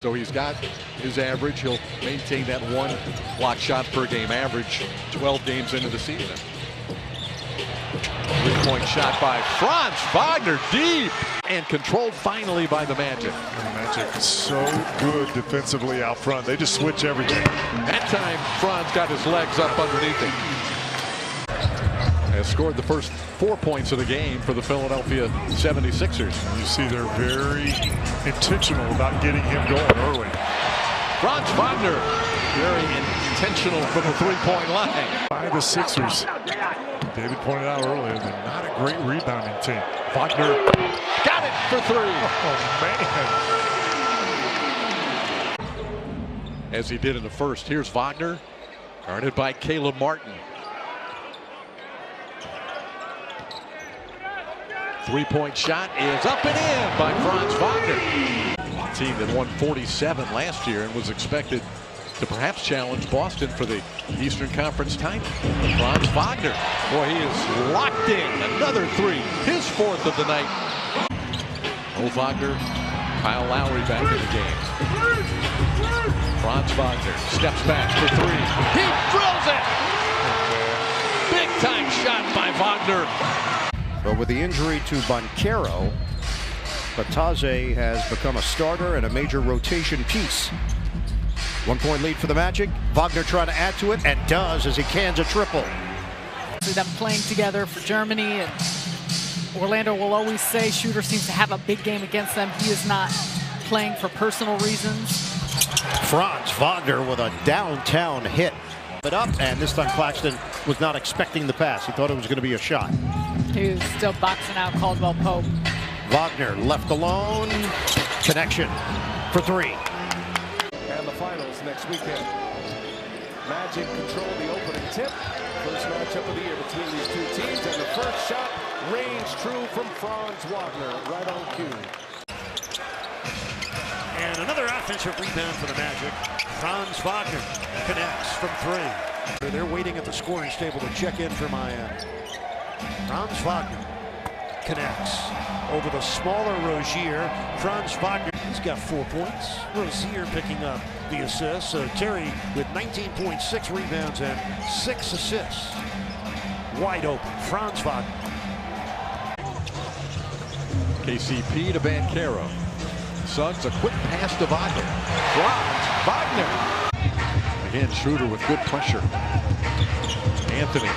So he's got his average. He'll maintain that one block shot per game average 12 games into the season. Three-point shot by Franz Wagner, deep and controlled finally by the Magic. The Magic is so good defensively out front. They just switch everything. That time, Franz got his legs up underneath him. Has scored the first 4 points of the game for the Philadelphia 76ers. You see they're very intentional about getting him going early. Franz Wagner, very intentional from the three-point line. By the Sixers, David pointed out earlier, they're not a great rebounding team. Wagner got it for three. Oh, man. As he did in the first. Here's Wagner, guarded by Caleb Martin. Three-point shot is up and in by Franz Wagner. A team that won 47 last year and was expected to perhaps challenge Boston for the Eastern Conference title. Franz Wagner, boy, he is locked in. Another three, his fourth of the night. Oh, Wagner, Kyle Lowry back in the game. Franz Wagner steps back for three. He drills it! Big-time shot by Wagner. But with the injury to Banchero, Batase has become a starter and a major rotation piece. 1 point lead for the Magic. Wagner trying to add to it, and does as he cans a triple. Them playing together for Germany, and Orlando will always say Shooter seems to have a big game against them. He is not playing for personal reasons. Franz Wagner with a downtown hit. But up, and this time Claxton was not expecting the pass. He thought it was going to be a shot. He was still boxing out Caldwell Pope. Wagner left alone. Connection for three. And the finals next weekend. Magic control the opening tip. First matchup of the year between these two teams. And the first shot rings true from Franz Wagner. Right on cue. And another offensive rebound for the Magic. Franz Wagner connects from three. They're waiting at the scoring table to check in for Miami. Franz Wagner connects over the smaller Rozier. Franz Wagner has got 4 points. Rozier picking up the assists. Terry with 19.6 rebounds and 6 assists. Wide open. Franz Wagner. KCP to Banchero. Suggs, a quick pass to Wagner. Franz Wagner. Again, Schroeder with good pressure. Anthony.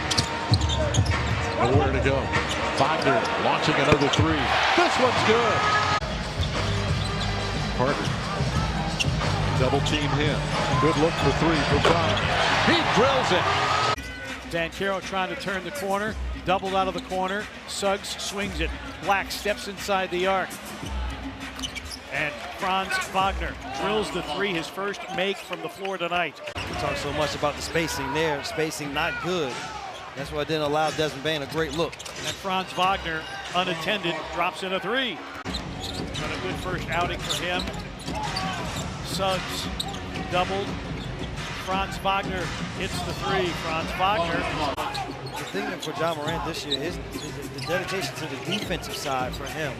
Nowhere to go. Wagner launching another three. This one's good. Carter. Double team him. Good look for three for Franz. He drills it. Banchero trying to turn the corner. Doubled out of the corner. Suggs swings it. Black steps inside the arc. And Franz Wagner drills the three, his first make from the floor tonight. We talk so much about the spacing there. Spacing not good. That's why it didn't allow Desmond Bain a great look. And Franz Wagner, unattended, drops in a three. Got a good first outing for him. Suggs doubled. Franz Wagner hits the three. Franz Wagner. The thing for John Morant this year is the dedication to the defensive side for him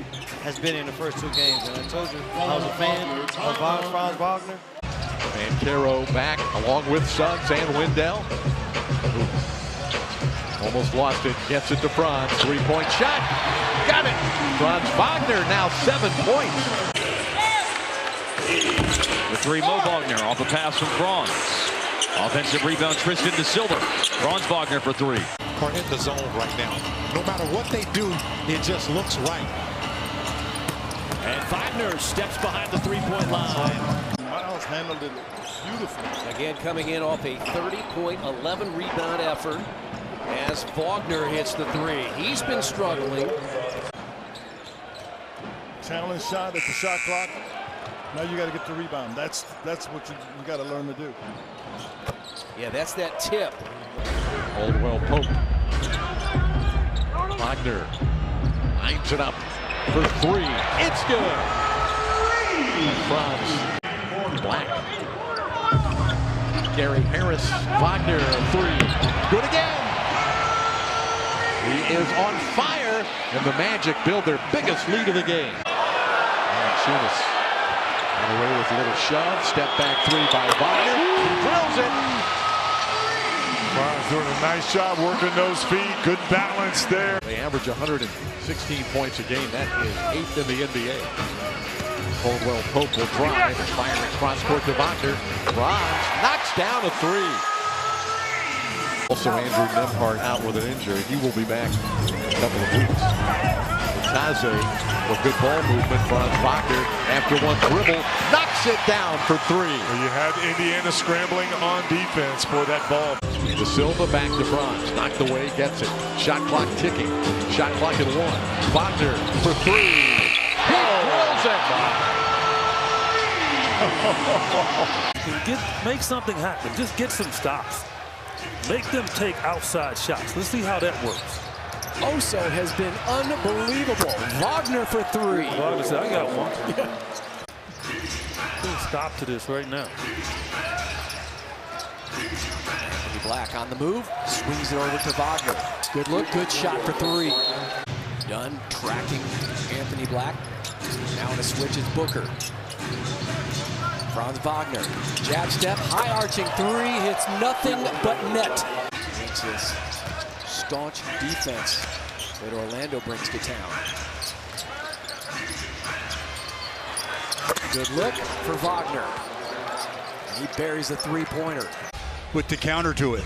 has been in the first 2 games. And I told you, I was a fan of Franz Wagner. Banchero back along with Suggs and Wendell. Almost lost it, gets it to Franz. 3-point shot, got it. Franz Wagner now 7 points. The three, Mo Wagner off a pass from Franz. Offensive rebound, Tristan to Silver. Franz Wagner for three. Are in the zone right now. No matter what they do, it just looks right. And Wagner steps behind the three-point line. Miles handled it beautifully. Again, coming in off a 30-point, 11-rebound effort as Wagner hits the three. He's been struggling. Challenge shot at the shot clock. Now you got to get the rebound. That's what you got to learn to do. Yeah, that's that tip. Caldwell Pope. Wagner lines it up for three. It's good. Franz. Black. Gary Harris. Wagner, three. Good again. He is on fire, and the Magic build their biggest lead of the game. Valanciunas Got away with a little shove. Step back three by Wagner. Drills it. Franz doing a nice job working those feet. Good balance there. They average 116 points a game. That is 8th in the NBA. Caldwell Pope will drive and fire it cross court to Wagner. Franz knocks down a three. Also, Andrew Nembhard out with an injury. He will be back in a couple of weeks. Taze with good ball movement. Franz Wagner, after one dribble, knocks it down for three. Well, you had Indiana scrambling on defense for that ball. De Silva back to Franz. Knocked away, gets it. Shot clock ticking. Shot clock at 1. Wagner for three. He drills it. Make something happen. Just get some stops. Make them take outside shots. Let's see how that works. Oso has been unbelievable. Wagner for three. Wagner said, I got one. Put a stop to this right now. Anthony Black on the move. Swings it over to Wagner. Good look, good shot for three. Dunn tracking Anthony Black. Now on a switch is Booker. Franz Wagner, jab step, high arching three, hits nothing but net. It's this staunch defense that Orlando brings to town. Good look for Wagner. He buries a three-pointer. With the counter to it.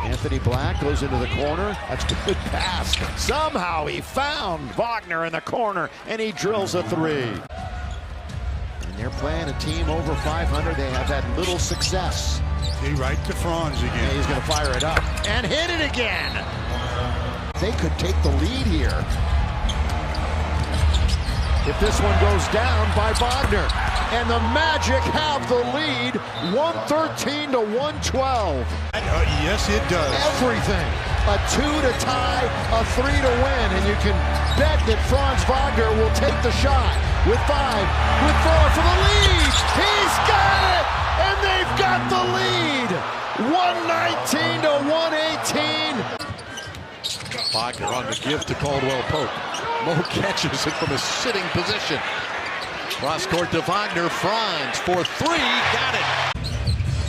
Anthony Black goes into the corner. That's a good pass. Somehow he found Wagner in the corner, and he drills a three. And they're playing a team over 500. They have had little success. See, right to Franz again. And he's going to fire it up and hit it again. They could take the lead here if this one goes down by Wagner. And the Magic have the lead, 113 to 112. Yes, it does. Everything. A 2 to tie, a 3 to win. And you can bet that Franz Wagner will take the shot with 5, with 4 for the lead. He's got it! And they've got the lead. 119 to 118. Wagner on the give to Caldwell Pope. Mo catches it from a sitting position. Cross court to Wagner. Franz for three. Got it.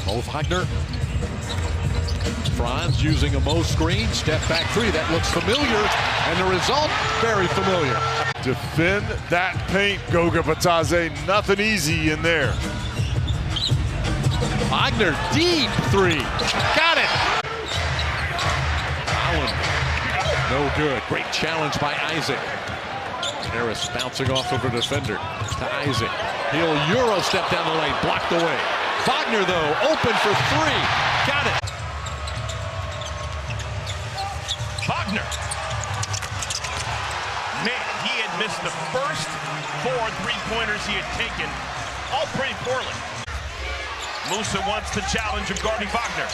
Mo Wagner. Franz using a Mo screen. Step back three. That looks familiar. And the result, very familiar. Defend that paint, Goga Batadze. Nothing easy in there. Wagner deep three. Got it. Allen. No good. Great challenge by Isaac. Harris bouncing off of a defender to Isaac. He'll Euro step down the lane, blocked away. Wagner, though, open for three. Got it. Wagner. Man, he had missed the first 4 3-pointers he had taken, all pretty poorly. Musa wants the challenge of guarding Wagner.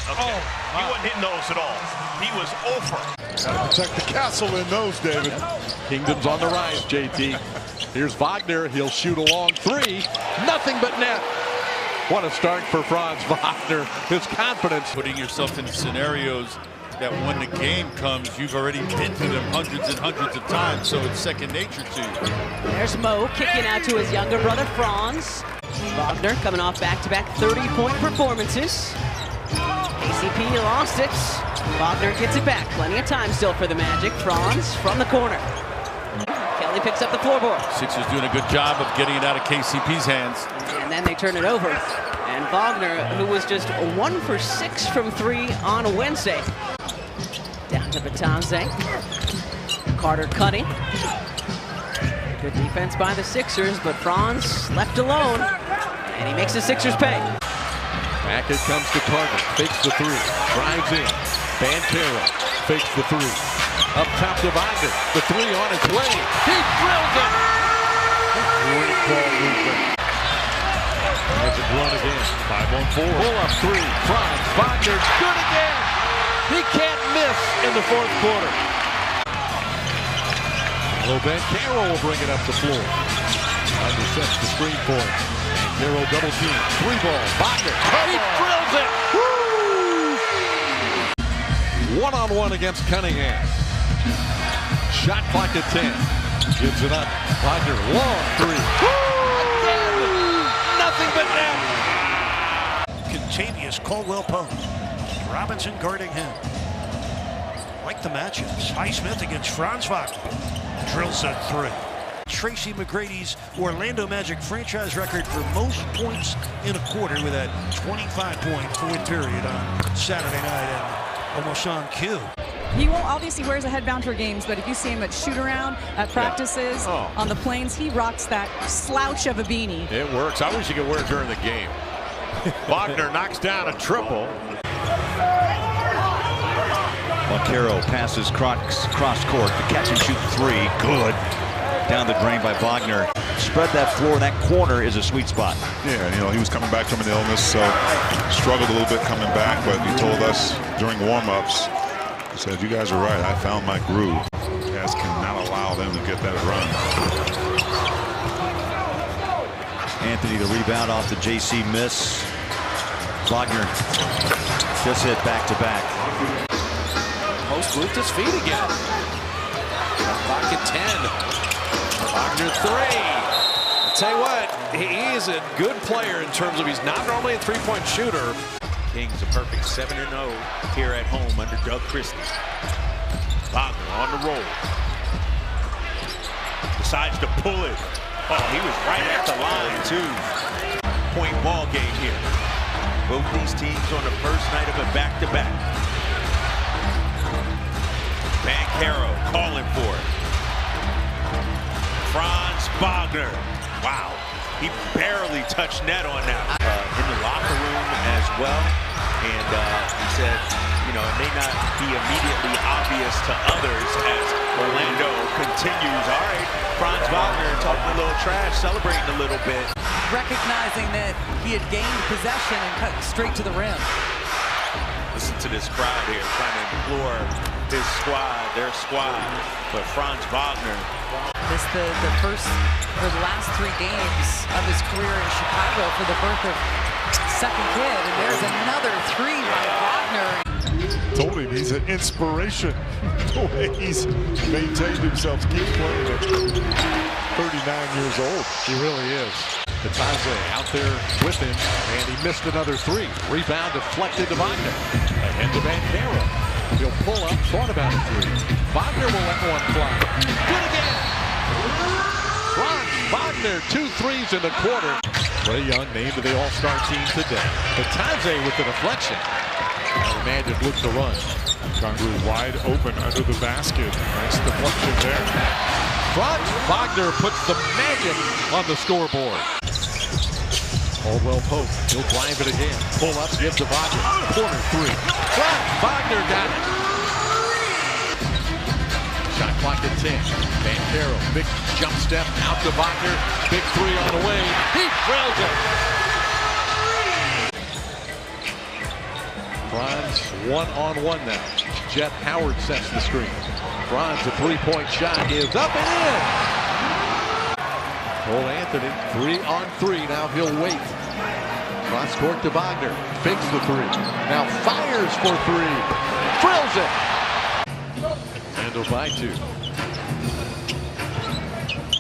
Okay. He wasn't hitting those at all. He was over. Gotta protect the castle in those, David. Kingdom's on the rise, JT. Here's Wagner. He'll shoot a long three. Nothing but net. What a start for Franz Wagner. His confidence. Putting yourself in scenarios that when the game comes, you've already been to them hundreds and hundreds of times, so it's second nature to you. There's Mo kicking out to his younger brother, Franz. Wagner coming off back-to-back 30-point performances. KCP lost it. Wagner gets it back. Plenty of time still for the Magic. Franz from the corner. Kelly picks up the floorboard. Sixers doing a good job of getting it out of KCP's hands. And then they turn it over. And Wagner, who was just 1 for 6 from 3 on Wednesday. Down to Batadze. Carter cutting. Good defense by the Sixers, but Franz left alone. And he makes the Sixers pay. Back it comes to Carter. Fakes the three. Drives in. Banchero fakes the three. Up top to Wagner. The three on its way. He drills it. Great ball movement. Has it run again. 5-on-4. Pull up three. Franz Wagner. Good again. He can't miss in the fourth quarter. Banchero will bring it up the floor. Wagner sets the screen for him. Banchero double team. 3-ball. Wagner. He drills it. Woo! 1-on-1 against Cunningham. Shot clock at 10. Gives it up. Wagner, long three. Nothing but net. Contagious Caldwell Pope. Robinson guarding him. Like the matchups. Highsmith against Franz Wagner. Drills a three. Tracy McGrady's Orlando Magic franchise record for most points in a quarter with that 25-point fourth period on Saturday night and almost on cue. He won't obviously wears a headband for games, but if you see him at shoot-around, at practices, on the plains, he rocks that slouch of a beanie. It works. I wish he could wear it during the game. Wagner knocks down a triple. Vaquero passes cross court. The catch and shoot three. Good. Down the drain by Wagner. Spread that floor. That corner is a sweet spot. Yeah, you know, he was coming back from an illness, so struggled a little bit coming back, but he told us during warm-ups, he said, you guys are right, I found my groove. You guys cannot allow them to get that run. Anthony, the rebound off the JC miss. Wagner just hit back-to-back. Post moved his feet again. Back at 10. Wagner three. I'll tell you what, he is a good player in terms of he's not normally a three-point shooter. Kings a perfect 7-0 here at home under Doug Christie. Wagner on the roll. Decides to pull it. Oh, he was right at the line, too. Point ball game here. Both these teams on the first night of a back-to-back. Banchero calling for it. Franz Wagner. Wow. He barely touched net on that. In the locker room as well. And he said, you know, it may not be immediately obvious to others as Orlando continues. All right, Franz Wagner talking a little trash, celebrating a little bit. Recognizing that he had gained possession and cut straight to the rim. Listen to this crowd here trying to implore his squad, their squad, but Franz Wagner missed the last 3 games of his career in Chicago for the birth of second kid, and there's another 3 by Wagner. Told him he's an inspiration. The way he's maintained himself, keeps playing at 39 years old. He really is. Kataze out there with him, and he missed another 3. Rebound deflected to Wagner. Ahead to Banchero. He'll pull up, thought about a 3. Wagner will let one fly. Good again! Franz Wagner, 2 threes in the quarter. Trae Young named to the All-Star team today. Kataze with the deflection. Now the Magic look to run. Congrou wide open under the basket. Nice deflection there. Franz Wagner puts the Magic on the scoreboard. Caldwell Pope, he'll drive it again. Pull up, give to Wagner. Corner 3. Franz Wagner got it. Shot clock at 10. Banchero, big jump step out to Wagner. Big 3 on the way. He drills it. Franz 1-on-1 now. Jet Howard sets the screen. Franz, a 3-point shot is up and in. Cole Anthony, 3-on-3. Now he'll wait. Cross court to Wagner. Fakes the 3. Now fires for 3. Drills it. Handled by 2.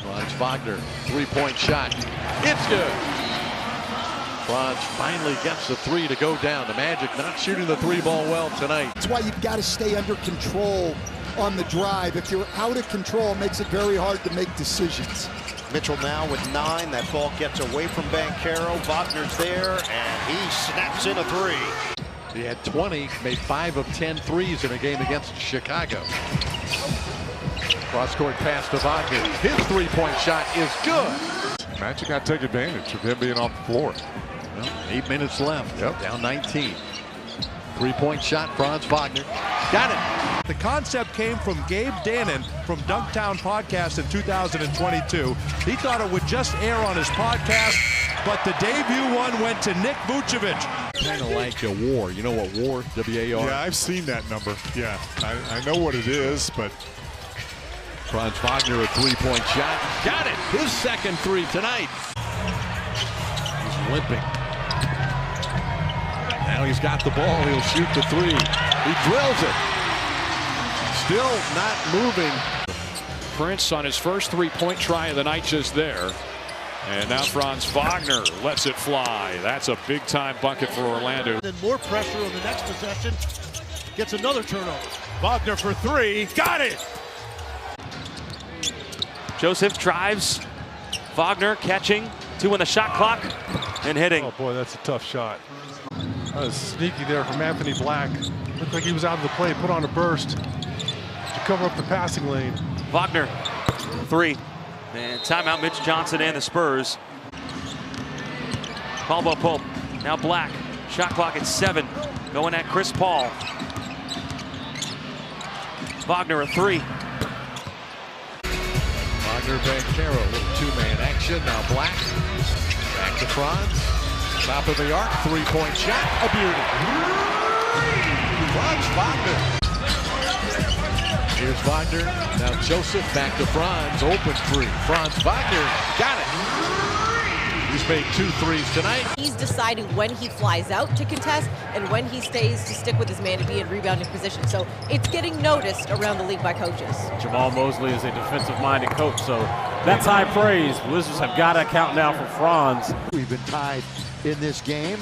Franz Wagner, 3-point shot. It's good. Franz finally gets the 3 to go down. The Magic not shooting the 3-ball well tonight. That's why you've got to stay under control on the drive. If you're out of control, it makes it very hard to make decisions. Mitchell now with 9. That ball gets away from Banchero. Wagner's there, and he snaps in a 3. He had 20, made 5 of 10 threes in a game against Chicago. Cross-court pass to Wagner. His 3-point shot is good. Magic got to take advantage of him being off the floor. Well, 8 minutes left. Yep. Down 19. 3-point shot, Franz Wagner. Got it. The concept came from Gabe Dannon from Dunktown Podcast in 2022. He thought it would just air on his podcast, but the debut one went to Nick Vucevic. Kind of like a WAR. You know what WAR, W-A-R? Yeah, I've seen that number. Yeah, I know what it is, but... Franz Wagner, a 3-point shot. Got it. His second 3 tonight. He's limping. Now he's got the ball. He'll shoot the 3. He drills it. Still not moving. Prince on his first three-point try of the night just there. And now Franz Wagner lets it fly. That's a big-time bucket for Orlando. Then more pressure on the next possession. Gets another turnover. Wagner for three. Got it! Joseph drives. Wagner catching. 2 on the shot clock and hitting. Oh, boy, that's a tough shot. That was sneaky there from Anthony Black. Looked like he was out of the play, put on a burst to cover up the passing lane. Wagner, 3. And timeout, Mitch Johnson and the Spurs. Caldwell Pope, now Black. Shot clock at 7. Going at Chris Paul. Wagner a 3. Wagner, Bancaro, little two-man action. Now Black, back to Franz. Top of the arc, three-point shot, a beauty. Franz Wagner. Here's Wagner, now Joseph back to Franz, open three. Franz Wagner, got it. He's made 2 threes tonight. He's deciding when he flies out to contest and when he stays to stick with his man to be in rebounding position. So it's getting noticed around the league by coaches. Jamal Mosley is a defensive-minded coach, so that's high praise. Wizards have got to count now for Franz. We've been tied in this game.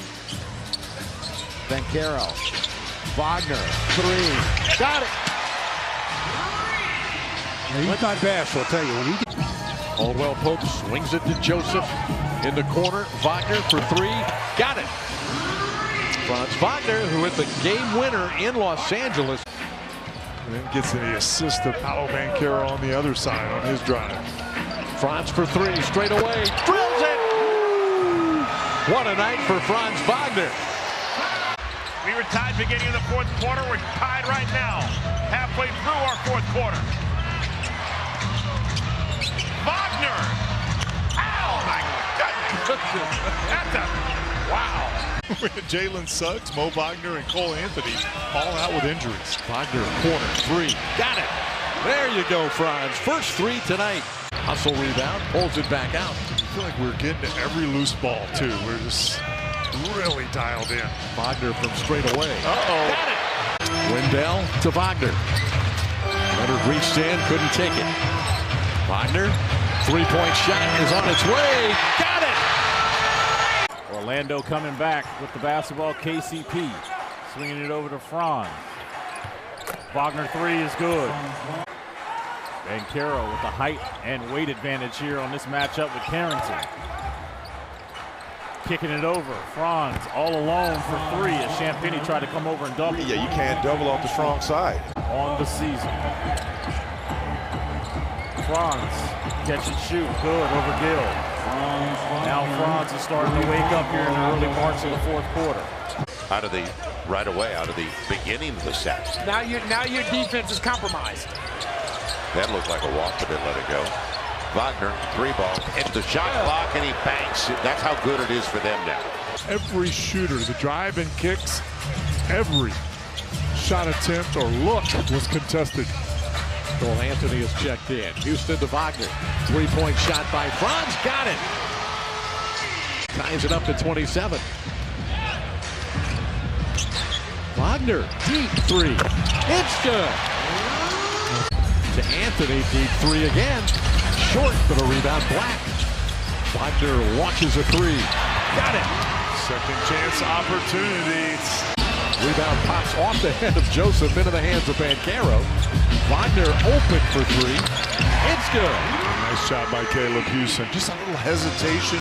Bancaro, Wagner, 3, got it. He's not bashful, I'll tell you. When he Caldwell Pope swings it to Joseph in the corner. Wagner for 3, got it. Franz Wagner, who hit the game winner in Los Angeles. And then gets the assist of Paolo Bancaro on the other side on his drive. Franz for 3, straight away, drills it. What a night for Franz Wagner. We were tied beginning of the 4th quarter. We're tied right now, halfway through our 4th quarter. Wagner! Oh my goodness! That's a wow! Jalen Suggs, Mo Wagner, and Cole Anthony all out with injuries. Wagner, corner, 3, got it! There you go, Franz. First 3 tonight. Hustle rebound, pulls it back out. I feel like we're getting to every loose ball, too. We're just really dialed in. Wagner from straight away. Uh-oh. Got it! Wendell to Wagner. Leonard reached in, couldn't take it. Wagner, three-point shot is on its way. Got it! Orlando coming back with the basketball. KCP swinging it over to Franz. Wagner 3 is good. Bancaro with the height and weight advantage here on this matchup with Carrington. Kicking it over. Franz all alone for 3 as Champagnie tried to come over and double. Yeah, you can't double off the strong side. On the season. Franz, catch and shoot, good over Gill. Now Franz is starting to wake up here in the early parts of the 4th quarter. Out of the right away, out of the beginning of the set. Now your defense is compromised. That looked like a walk, but they let it go. Wagner, 3-ball, hits the shot clock, and he banks. That's how good it is for them now. Every shooter, the drive and kicks, every shot attempt or look was contested. Cole Anthony is checked in. Houston to Wagner. 3-point shot by Franz. Got it. Ties it up to 27. Wagner, deep 3. It's good. To Anthony, deep 3 again. Short for the rebound. Black. Wagner launches a 3. Got it. Second chance opportunities. Rebound pops off the head of Joseph into the hands of Bancaro. Wagner open for 3. It's good. Nice shot by Caleb Houston. Just a little hesitation.